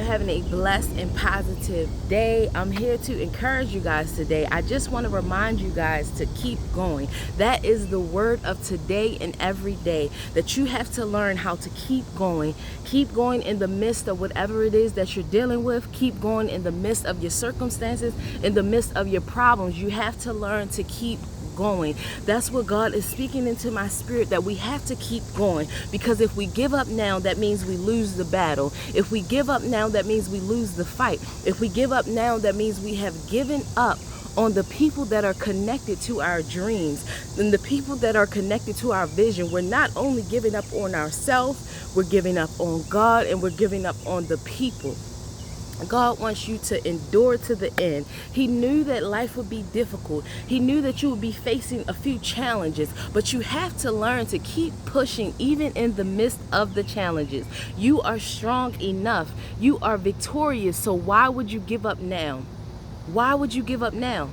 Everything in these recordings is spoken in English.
having a blessed and positive day. I'm here to encourage you guys today. I just want to remind you guys to keep going. That is the word of today and every day, that you have to learn how to keep going. Keep going in the midst of whatever it is that you're dealing with. Keep going in the midst of your circumstances, in the midst of your problems. You have to learn to keep going. That's what God is speaking into my spirit, that we have to keep going, because if we give up now, that means we lose the battle. If we give up now, that means we lose the fight. If we give up now, that means we have given up on the people that are connected to our dreams and the people that are connected to our vision. We're not only giving up on ourselves, we're giving up on God, and we're giving up on the people. God wants you to endure to the end. He knew that life would be difficult. He knew that you would be facing a few challenges, but you have to learn to keep pushing even in the midst of the challenges. You are strong enough. You are victorious. So why would you give up now? Why would you give up now?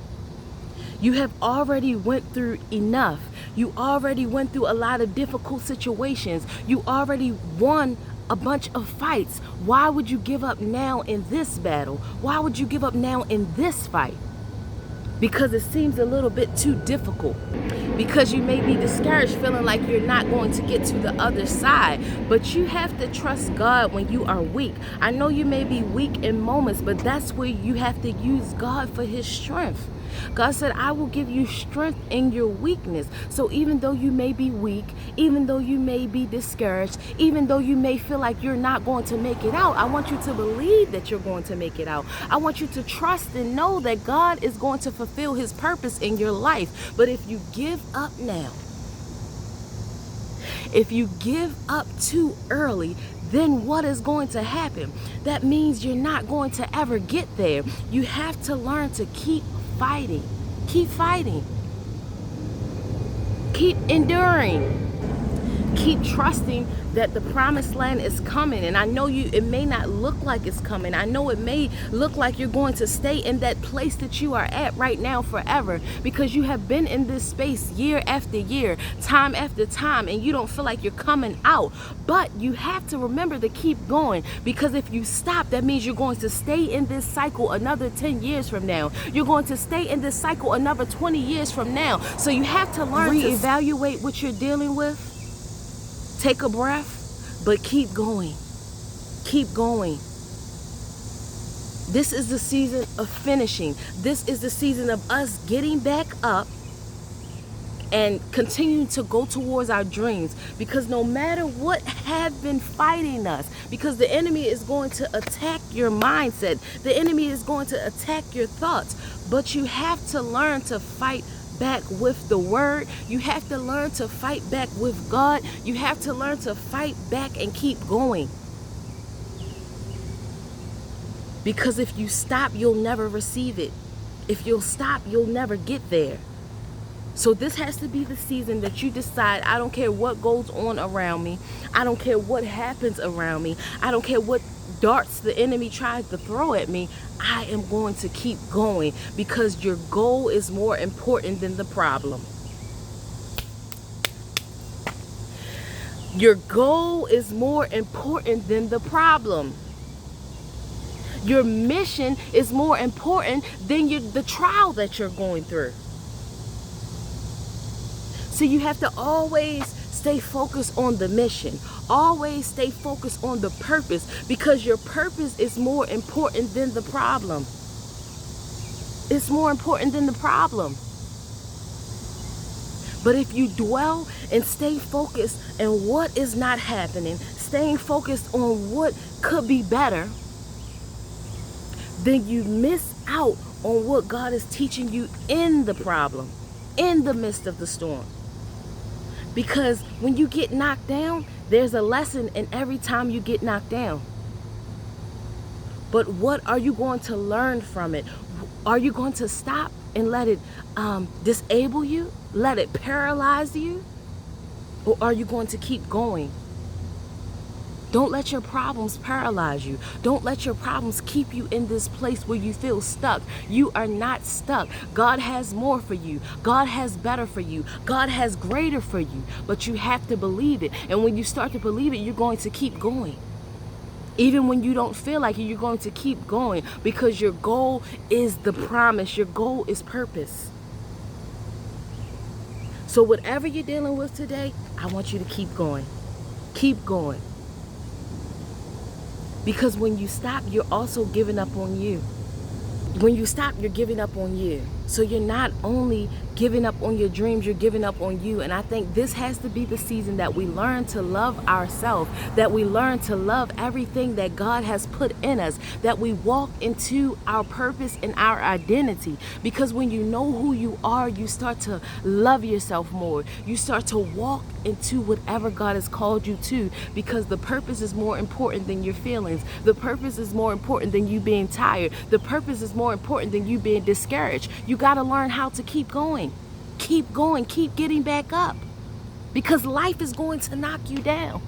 You have already went through enough. You already went through a lot of difficult situations. You already won a bunch of fights. Why would you give up now in this battle? Why would you give up now in this fight? Because it seems a little bit too difficult. Because you may be discouraged, feeling like you're not going to get to the other side. But you have to trust God when you are weak. I know you may be weak in moments, but that's where you have to use God for His strength. God said, I will give you strength in your weakness. So even though you may be weak, even though you may be discouraged, even though you may feel like you're not going to make it out, I want you to believe that you're going to make it out. I want you to trust and know that God is going to fulfill His purpose in your life. But if you give up now, if you give up too early, then what is going to happen? That means you're not going to ever get there. You have to learn to keep fighting. Keep fighting. Keep enduring. Keep trusting that the promised land is coming. And I know it may not look like it's coming. I know it may look like you're going to stay in that place that you are at right now forever, because you have been in this space year after year, time after time, and you don't feel like you're coming out. But you have to remember to keep going, because if you stop, that means you're going to stay in this cycle another 10 years from now. You're going to stay in this cycle another 20 years from now. So you have to learn to reevaluate what you're dealing with. Take a breath, but keep going. Keep going. This is the season of finishing. This is the season of us getting back up and continuing to go towards our dreams, because no matter what have been fighting us, because the enemy is going to attack your mindset, the enemy is going to attack your thoughts, but you have to learn to fight back with the word. You have to learn to fight back with God. You have to learn to fight back and keep going. Because if you stop, you'll never receive it. If you'll stop, you'll never get there. So this has to be the season that you decide, I don't care what goes on around me. I don't care what happens around me. I don't care what darts the enemy tries to throw at me. I am going to keep going, because your goal is more important than the problem. Your goal is more important than the problem. Your mission is more important than the trial that you're going through. So you have to always stay focused on the mission. Always stay focused on the purpose, because your purpose is more important than the problem. It's more important than the problem. But if you dwell and stay focused on what is not happening, staying focused on what could be better, then you miss out on what God is teaching you in the problem, in the midst of the storm. Because when you get knocked down, there's a lesson in every time you get knocked down. But what are you going to learn from it? Are you going to stop and let it disable you? Let it paralyze you? Or are you going to keep going? Don't let your problems paralyze you. Don't let your problems keep you in this place where you feel stuck. You are not stuck. God has more for you. God has better for you. God has greater for you. But you have to believe it. And when you start to believe it, you're going to keep going. Even when you don't feel like it, you're going to keep going because your goal is the promise. Your goal is purpose. So whatever you're dealing with today, I want you to keep going. Keep going. Because when you stop, you're also giving up on you. When you stop, you're giving up on you. So you're not only giving up on your dreams, you're giving up on you. And I think this has to be the season that we learn to love ourselves, that we learn to love everything that God has put in us, that we walk into our purpose and our identity. Because when you know who you are, you start to love yourself more. You start to walk into whatever God has called you to, because the purpose is more important than your feelings. The purpose is more important than you being tired. The purpose is more important than you being discouraged. You got to learn how to keep going. Keep going. Keep getting back up. Because life is going to knock you down.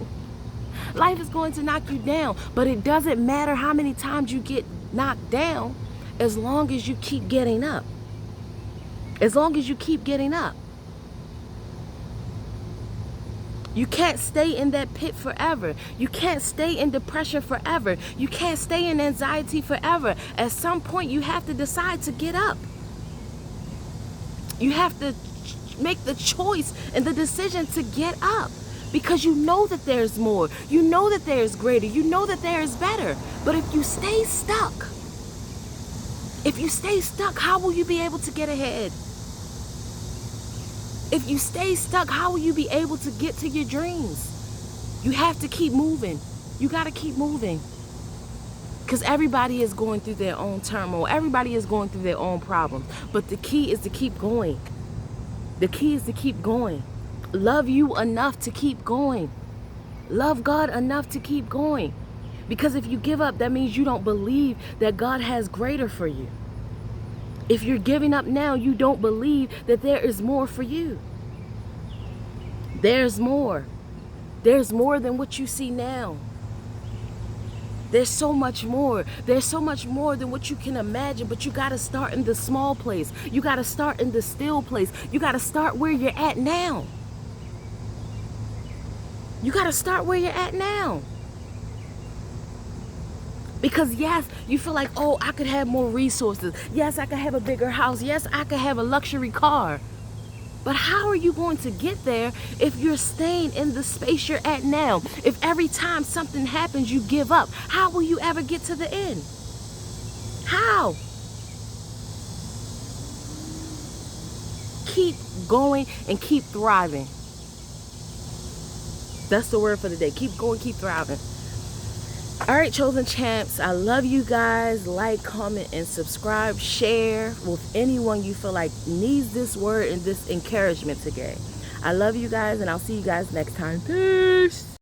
Life is going to knock you down. But it doesn't matter how many times you get knocked down, as long as you keep getting up. As long as you keep getting up. You can't stay in that pit forever. You can't stay in depression forever. You can't stay in anxiety forever. At some point, you have to decide to get up. You have to make the choice and the decision to get up, because you know that there's more. You know that there's greater. You know that there is better. But if you stay stuck, how will you be able to get ahead? If you stay stuck, how will you be able to get to your dreams? You have to keep moving. You got to keep moving. Because everybody is going through their own turmoil. Everybody is going through their own problems. But the key is to keep going. The key is to keep going. Love you enough to keep going. Love God enough to keep going. Because if you give up, that means you don't believe that God has greater for you. If you're giving up now, you don't believe that there is more for you. There's more. There's more than what you see now. There's so much more. There's so much more than what you can imagine, but you got to start in the small place. You got to start in the still place. You got to start where you're at now. You got to start where you're at now. Because yes, you feel like, oh, I could have more resources. Yes, I could have a bigger house. Yes, I could have a luxury car. But how are you going to get there if you're staying in the space you're at now? If every time something happens, you give up, how will you ever get to the end? How? Keep going and keep thriving. That's the word for the day. Keep going, keep thriving. All right, chosen champs, I love you guys. Like, comment, and subscribe. Share with anyone you feel like needs this word and this encouragement today. I love you guys, and I'll see you guys next time. Peace.